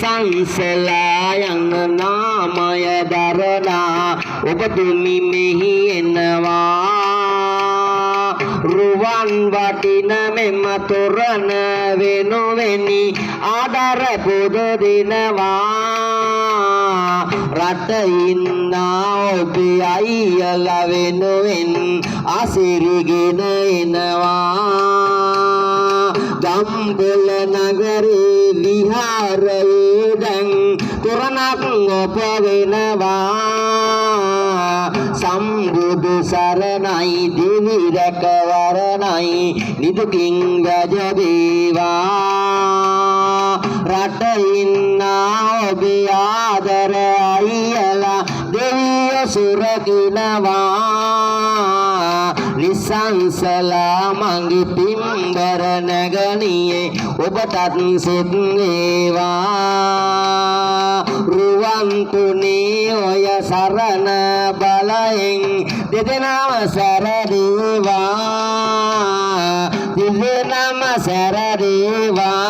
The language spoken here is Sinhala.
නිසංසලා යන නාමය දරනා ඔබතුමි මෙහි එනවා රුවන් වටින මෙම තොරණ වෙනුවෙනි ආදර පුද දිනවා රට ඉන්නා ඔබේ අයියලා වෙනුවෙන් ආසිරිගෙන එනවා ගම්බල නගරේ විහාරයේ දැන් තොරණක් ඔබ වෙනවා සම්බුදු සරණයි දිවි රැකවරණයි නිදුකින් වැජදේවා රට ඉන්නා ඔබේ ආදර අයියලා දෙවිය සුරකිනවා නිසංසලා මගේ පින්බර නැගණියේ ඔබටත් සෙත් වේවා රුවන් තුනේ ඔය සරණ බලයෙන් දෙදෙනාම සැරදේවා දෙදෙනාම සැරදේවා